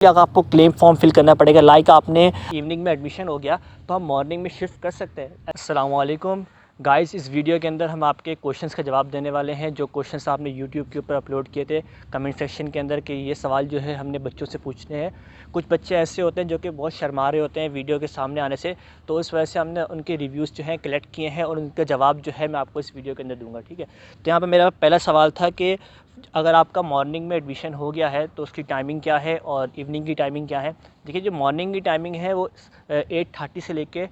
अगर आपको claim form fill करना पड़ेगा, लाइक आपने इवनिंग में एडमिशन हो गया तो हम मॉर्निंग में शिफ्ट कर सकते हैं। अस्सलाम वालेकुम गाइस, इस वीडियो के अंदर हम आपके क्वेश्चंस का जवाब देने वाले हैं जो क्वेश्चंस आपने यूट्यूब के ऊपर अपलोड किए थे कमेंट सेक्शन के अंदर कि ये सवाल जो है हमने बच्चों से पूछने हैं। कुछ बच्चे ऐसे होते हैं जो कि बहुत शर्मा रहे होते हैं वीडियो के सामने आने से, तो इस वजह से हमने उनके रिव्यूज़ जो हैं कलेक्ट किए हैं और उनका जवाब जो है मैं आपको इस वीडियो के अंदर दूँगा। ठीक है, तो यहाँ पर मेरा पहला सवाल था कि अगर आपका मॉर्निंग में एडमिशन हो गया है तो उसकी टाइमिंग क्या है और इवनिंग की टाइमिंग क्या है। देखिए, जो मॉर्निंग की टाइमिंग है वो 8:30 से लेके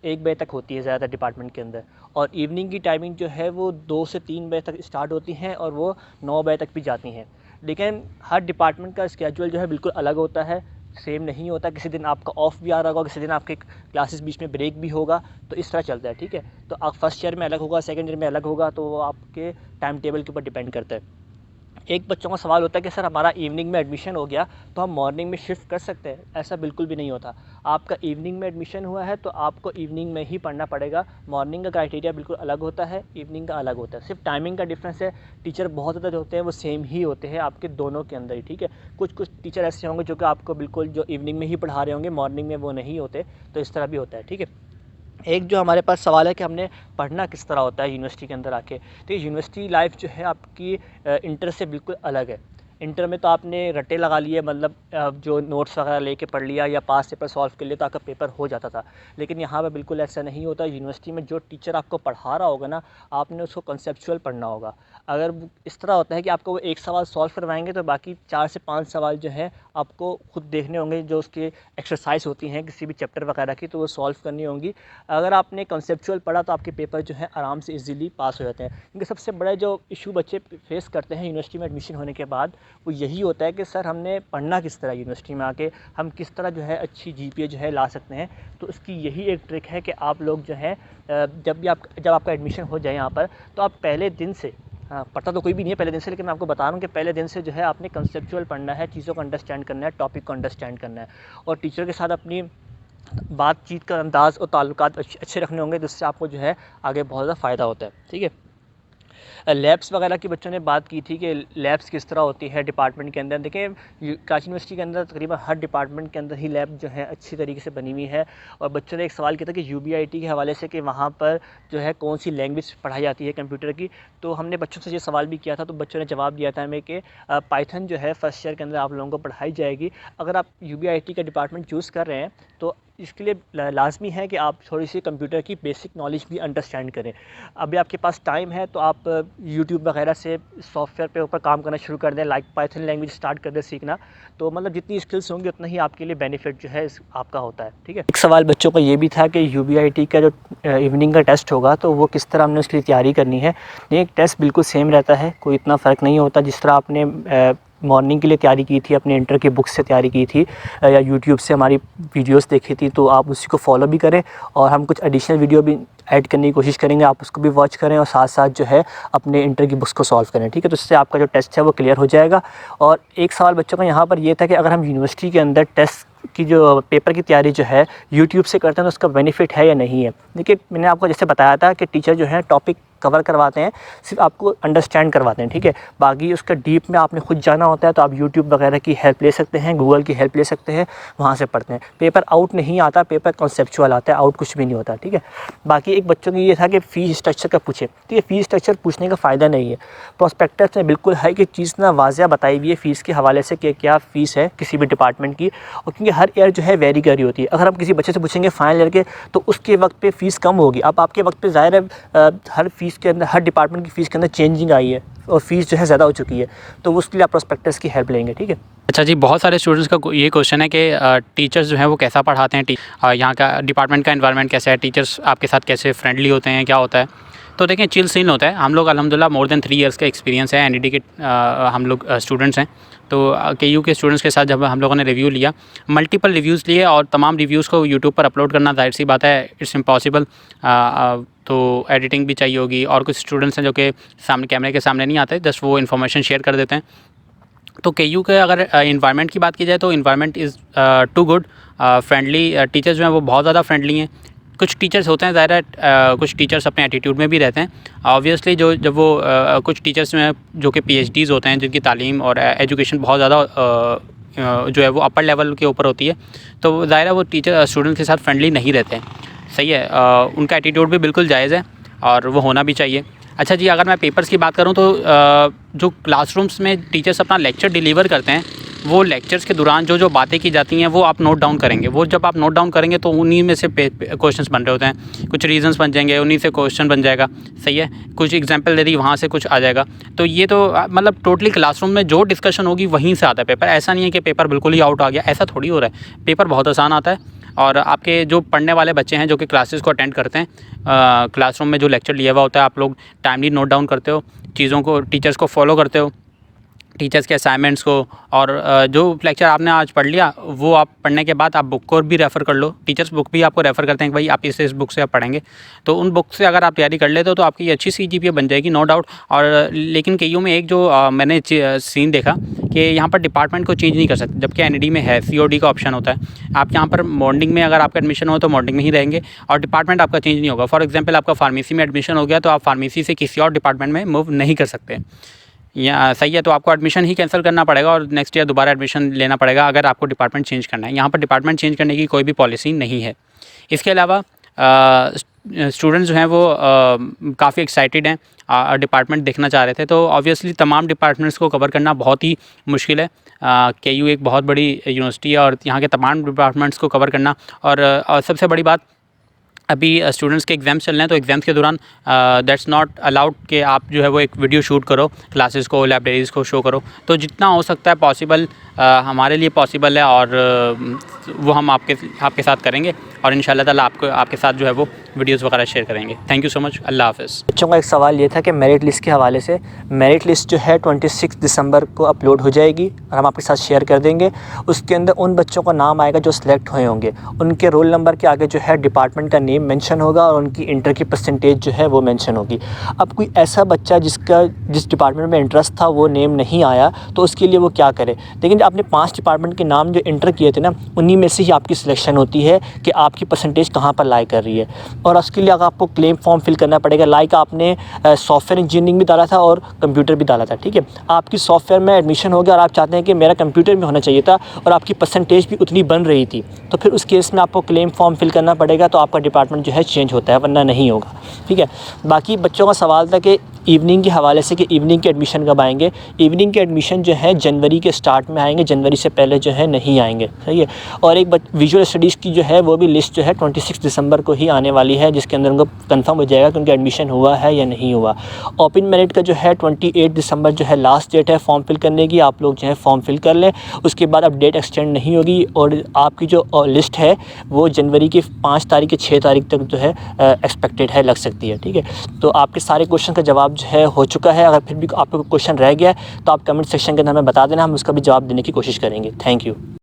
1 बजे तक होती है ज़्यादातर डिपार्टमेंट के अंदर, और इवनिंग की टाइमिंग जो है वो 2 से 3 बजे तक स्टार्ट होती हैं और वो 9 बजे तक भी जाती हैं। लेकिन हर डिपार्टमेंट का स्केड्यूल जो है बिल्कुल अलग होता है, सेम नहीं होता। किसी दिन आपका ऑफ भी आ रहा होगा, किसी दिन आपके क्लासेस बीच में ब्रेक भी होगा, तो इस तरह चलता है। ठीक है, तो आप फर्स्ट ईयर में अलग होगा, सेकेंड ईयर में अलग होगा, तो वो आपके टाइम टेबल के ऊपर डिपेंड करता है। एक बच्चों का सवाल होता है कि सर हमारा इवनिंग में एडमिशन हो गया तो हम मॉर्निंग में शिफ्ट कर सकते हैं। ऐसा बिल्कुल भी नहीं होता। आपका इवनिंग में एडमिशन हुआ है तो आपको इवनिंग में ही पढ़ना पड़ेगा। मॉर्निंग का क्राइटेरिया बिल्कुल अलग होता है, इवनिंग का अलग होता है, सिर्फ टाइमिंग का डिफरेंस है। टीचर बहुत ज़्यादा जो होते हैं वो सेम ही होते हैं आपके दोनों के अंदर ही। ठीक है, कुछ टीचर ऐसे होंगे जो कि आपको बिल्कुल जो इवनिंग में ही पढ़ा रहे होंगे, मॉर्निंग में वो नहीं होते, तो इस तरह भी होता है। ठीक है, एक जो हमारे पास सवाल है कि हमने पढ़ना किस तरह होता है यूनिवर्सिटी के अंदर आके, तो यूनिवर्सिटी लाइफ जो है आपकी इंटर से बिल्कुल अलग है। इंटर में तो आपने रट्टे लगा लिए, मतलब जो नोट्स वगैरह लेके पढ़ लिया या पास पेपर सॉल्व कर लिया तो आपका पेपर हो जाता था। लेकिन यहाँ पे बिल्कुल ऐसा नहीं होता। यूनिवर्सिटी में जो टीचर आपको पढ़ा रहा होगा ना, आपने उसको कंसेप्चुअल पढ़ना होगा। अगर इस तरह होता है कि आपको वो एक सवाल सॉल्व करवाएंगे तो बाकी 4 से 5 सवाल जो है आपको खुद देखने होंगे, जो उसकी एक्सरसाइज होती हैं किसी भी चैप्टर वगैरह की, तो वो सॉल्व करनी होंगी। अगर आपने कंसेप्चुअल पढ़ा तो आपके पेपर जो है आराम से इजीली पास हो जाते हैं। क्योंकि सबसे बड़ा जो इशू बच्चे फेस करते हैं यूनिवर्सिटी में एडमिशन होने के बाद, वो यही होता है कि सर हमने पढ़ना किस तरह, यूनिवर्सिटी में आके हम किस तरह जो है अच्छी जीपीए जो है ला सकते हैं। तो इसकी यही एक ट्रिक है कि आप लोग जो है जब आपका एडमिशन हो जाए यहाँ पर, तो आप पहले दिन से, हाँ, पढ़ता तो कोई भी नहीं है पहले दिन से, लेकिन मैं आपको बता रहा हूँ कि पहले दिन से जो है आपने कंसेप्चुअल पढ़ना है, चीज़ों को अंडरस्टैंड करना है, टॉपिक को अंडरस्टैंड करना है, और टीचर के साथ अपनी बातचीत का अंदाज़ और ताल्लुकात अच्छे रखने होंगे, जिससे आपको जो है आगे बहुत ज़्यादा फ़ायदा होता है। ठीक है, लैब्स वगैरह की बच्चों ने बात की थी कि लैब्स किस तरह होती है डिपार्टमेंट के अंदर। देखिए, कराची यूनिवर्सिटी के अंदर तकरीबन हर डिपार्टमेंट के अंदर ही लैब जो है अच्छी तरीके से बनी हुई है। और बच्चों ने एक सवाल किया था कि यूबीआईटी के हवाले से कि वहाँ पर जो है कौन सी लैंग्वेज पढ़ाई जाती है कंप्यूटर की। तो हमने बच्चों से ये सवाल भी किया था, तो बच्चों ने जवाब दिया था हमें कि पाइथन जो है फर्स्ट ईयर के अंदर आप लोगों को पढ़ाई जाएगी। अगर आप यूबीआईटी का डिपार्टमेंट चूज़ कर रहे हैं तो इसके लिए लाजमी है कि आप थोड़ी सी कंप्यूटर की बेसिक नॉलेज भी अंडरस्टैंड करें। अभी आपके पास टाइम है तो आप यूट्यूब वगैरह से सॉफ्टवेयर पे ऊपर काम करना शुरू कर दें, लाइक पाइथन लैंग्वेज स्टार्ट कर दें सीखना। तो मतलब जितनी स्किल्स होंगी उतना ही आपके लिए बेनिफिट जो है आपका होता है। ठीक है, एक सवाल बच्चों का ये भी था कि यूबीआईटी का जो इवनिंग का टेस्ट होगा तो वो किस तरह हमने उसके लिए तैयारी करनी है। एक टेस्ट बिल्कुल सेम रहता है, कोई इतना फ़र्क नहीं होता। जिस तरह आपने मॉर्निंग के लिए तैयारी की थी, अपने इंटर की बुक से तैयारी की थी या यूट्यूब से हमारी वीडियोस देखी थी, तो आप उसी को फॉलो भी करें। और हम कुछ एडिशनल वीडियो भी ऐड करने की कोशिश करेंगे, आप उसको भी वॉच करें और साथ साथ जो है अपने इंटर की बुक्स को सॉल्व करें। ठीक है, तो इससे आपका जो टेस्ट है वो क्लियर हो जाएगा। और एक सवाल बच्चों का यहाँ पर ये था कि अगर हम यूनिवर्सिटी के अंदर टेस्ट की जो पेपर की तैयारी जो है यूट्यूब से करते हैं तो उसका बेनिफिट है या नहीं है। देखिए, मैंने आपको जैसे बताया था कि टीचर जो है टॉपिक कवर करवाते हैं, सिर्फ आपको अंडरस्टैंड करवाते हैं। ठीक है, बाकी उसका डीप में आपने खुद जाना होता है, तो आप यूट्यूब वगैरह की हेल्प ले सकते हैं, गूगल की हेल्प ले सकते हैं, वहाँ से पढ़ते हैं। पेपर आउट नहीं आता, पेपर कॉन्सेप्चुअल आता है, आउट कुछ भी नहीं होता। ठीक है, बाकी एक बच्चों की ये था कि फ़ीस स्ट्रक्चर का पूछे। ठीक है, फ़ीस स्ट्रक्चर पूछने का फ़ायदा नहीं है। प्रोस्पेक्टस में बिल्कुल है कि चीज़ ना वाज़िया बताई हुई है फ़ीस के हवाले से कि क्या फ़ीस है किसी भी डिपार्टमेंट की। और क्योंकि हर ईयर जो है वेरी कर रही होती है, अगर हम किसी बच्चे से पूछेंगे फाइनल ईयर के तो उसके वक्त पे फ़ीस कम होगी। अब आपके वक्त पे ज़ाहिर है हर फ़ीस के अंदर, हर डिपार्टमेंट की फ़ीस के अंदर चेंजिंग आई है और फ़ीस जो है ज़्यादा हो चुकी है, तो उसके लिए आप प्रोस्पेक्टस की हेल्प लेंगे। ठीक है, अच्छा जी, बहुत सारे स्टूडेंट्स का ये क्वेश्चन है कि टीचर्स जो हैं वो कैसा पढ़ाते हैं, यहाँ का डिपार्टमेंट का एनवायरनमेंट कैसा है, टीचर्स आपके साथ कैसे फ्रेंडली होते हैं, क्या होता है। तो देखें, चिल सीन होता है। हम लोग अल्हम्दुलिल्लाह मोर देन 3 इयर्स का एक्सपीरियंस है एनईडी के, हम लोग स्टूडेंट्स हैं। तो केयू के स्टूडेंट्स के साथ जब हम लोगों ने रिव्यू लिया, मल्टीपल रिव्यूज़ लिए, और तमाम रिव्यूज़ को यूट्यूब पर अपलोड करना जाहिर सी बात है इट्स इम्पॉसिबल। तो एडिटिंग भी चाहिए होगी, और कुछ स्टूडेंट्स हैं जो कि सामने कैमरे के सामने नहीं आते, जस्ट वो इन्फॉर्मेशन शेयर कर देते हैं। तो केयू के अगर इन्वायरमेंट की बात की जाए तो environment is too good, friendly. Teachers जो हैं वो बहुत ज़्यादा फ्रेंडली हैं। कुछ टीचर्स होते हैं ज़ाहिर है, कुछ टीचर्स अपने एटीट्यूड में भी रहते हैं ऑब्वियसली। जब वो कुछ टीचर्स जो हैं जो कि पीएचडीज़ होते हैं, जिनकी तालीम और एजुकेशन बहुत ज़्यादा जो है वो अपर लेवल के ऊपर होती है, तो ज़ाहिर है वो टीचर स्टूडेंट के साथ फ्रेंडली नहीं रहते हैं। सही है, उनका एटीट्यूड भी बिल्कुल जायज़ है और वो होना भी चाहिए। अच्छा जी, अगर मैं पेपर्स की बात करूँ तो जो क्लासरूम्स में टीचर्स अपना लेक्चर डिलीवर करते हैं, वो लेक्चर्स के दौरान जो बातें की जाती हैं वो आप नोट डाउन करेंगे। वो जब आप नोट डाउन करेंगे तो उन्हीं में से क्वेश्चंस बन रहे होते हैं, कुछ रीजंस बन जाएंगे, उन्हीं से क्वेश्चन बन जाएगा। सही है, कुछ एग्जांपल दे दी, वहाँ से कुछ आ जाएगा। तो ये तो मतलब टोटली क्लासरूम में जो डिस्कशन होगी वहीं से आता है पेपर। ऐसा नहीं है कि पेपर बिल्कुल ही आउट आ गया, ऐसा थोड़ी हो रहा है। पेपर बहुत आसान आता है और आपके जो पढ़ने वाले बच्चे हैं जो कि क्लासेस को अटेंड करते हैं, क्लासरूम में जो लेक्चर लिया हुआ होता है, आप लोग टाइमली नोट डाउन करते हो, चीज़ों को, टीचर्स को फॉलो करते हो, टीचर्स के असाइनमेंट्स को, और जो लेक्चर आपने आज पढ़ लिया वो आप पढ़ने के बाद आप बुक को भी रेफ़र कर लो। टीचर्स बुक भी आपको रेफ़र करते हैं कि भाई आप इस बुक से आप पढ़ेंगे, तो उन बुक से अगर आप तैयारी कर लेते हो तो आपकी अच्छी CGPA बन जाएगी, नो डाउट। और लेकिन कईयों में एक जो मैंने सीन देखा कि यहाँ पर डिपार्टमेंट को चेंज नहीं कर सकते, जबकि NED में है, COD का ऑप्शन होता है। आप यहाँ पर मॉर्निंग में अगर आपका एडमिशन हो तो मॉर्निंग में ही रहेंगे और डिपार्टमेंट आपका चेंज नहीं होगा। फॉर एग्जाम्पल आपका फार्मेसी में एडमिशन हो गया तो आप फार्मेसी से किसी और डिपार्टमेंट में मूव नहीं कर सकते, या सही है। तो आपको एडमिशन ही कैंसिल करना पड़ेगा और नेक्स्ट ईयर दोबारा एडमिशन लेना पड़ेगा अगर आपको डिपार्टमेंट चेंज करना है। यहाँ पर डिपार्टमेंट चेंज करने की कोई भी पॉलिसी नहीं है। इसके अलावा स्टूडेंट्स जो हैं वो काफ़ी एक्साइटेड हैं, डिपार्टमेंट देखना चाह रहे थे। तो ऑब्वियसली तमाम डिपार्टमेंट्स को कवर करना बहुत ही मुश्किल है। KU एक बहुत बड़ी यूनिवर्सिटी है और यहाँ के तमाम डिपार्टमेंट्स को कवर करना, और सबसे बड़ी बात, अभी स्टूडेंट्स के एग्ज़ाम्स चल रहे हैं, तो एग्ज़ाम्स के दौरान दैट्स नॉट अलाउड कि आप जो है वो एक वीडियो शूट करो, क्लासेस को, लाइब्रेरीज़ को शो करो। तो जितना हो सकता है पॉसिबल, हमारे लिए पॉसिबल है और वो हम आपके साथ करेंगे और इंशाल्लाह ताला आपके साथ जो है वो वीडियोज़ वगैरह शेयर करेंगे। थैंक यू सो मच, अल्लाह हाफ़िज़। बच्चों का एक सवाल ये था कि मेरिट लिस्ट के हवाले से, मेरिट लिस्ट जो है 26 दिसंबर को अपलोड हो जाएगी और हम आपके साथ शेयर कर देंगे। उसके अंदर उन बच्चों का नाम आएगा जो सिलेक्ट हुए होंगे, उनके रोल नंबर के आगे जो है डिपार्टमेंट का नेम मेंशन होगा और उनकी इंटर की परसेंटेज जो है वो मेंशन होगी। अब कोई ऐसा बच्चा जिस डिपार्टमेंट में इंटरेस्ट था वो नेम नहीं आया तो उसके लिए वो क्या करे। लेकिन आपने 5 डिपार्टमेंट के नाम जो इंटर किए थे ना, उन्हीं में से ही आपकी सिलेक्शन होती है कि आपकी परसेंटेज कहाँ पर लाई कर रही है। और उसके लिए अगर आपको क्लेम फॉर्म फिल करना पड़ेगा, लाइक आपने सॉफ्टवेयर इंजीनियरिंग भी डाला था और कंप्यूटर भी डाला था, ठीक है। आपकी सॉफ्टवेयर में एडमिशन हो गया और आप चाहते हैं कि मेरा कंप्यूटर में होना चाहिए था और आपकी परसेंटेज भी उतनी बन रही थी, तो फिर उस केस में आपको क्लेम फॉर्म फिल करना पड़ेगा, तो आपका डिपार्टमेंट जो है चेंज होता है, वरना नहीं होगा, ठीक है। बाकी बच्चों का सवाल था कि इवनिंग के हवाले से कि इवनिंग के एडमिशन कब आएंगे। इवनिंग के एडमिशन जो है जनवरी के स्टार्ट में आएंगे, जनवरी से पहले जो है नहीं आएंगे, सही है। और एक विजुअल स्टडीज़ की जो है वो भी लिस्ट जो है 26 दिसंबर को ही आने वाली है, जिसके अंदर उनको कंफर्म हो जाएगा कि उनका एडमिशन हुआ है या नहीं हुआ। ओपन मेरिट का जो है 28 दिसंबर जो है लास्ट डेट है फॉर्म फिल करने की, आप लोग जो है फॉर्म फिल कर लें। उसके बाद अब डेट एक्सटेंड नहीं होगी और आपकी जो लिस्ट है वो जनवरी की 5 तारीख या 6 तारीख तक जो है एक्सपेक्टेड है, लग सकती है, ठीक है। तो आपके सारे क्वेश्चन का जवाब जो है हो चुका है। अगर फिर भी आपको क्वेश्चन रह गया तो आप कमेंट सेक्शन के अंदर हमें बता देना, हम उसका भी जवाब देने की कोशिश करेंगे। Thank you.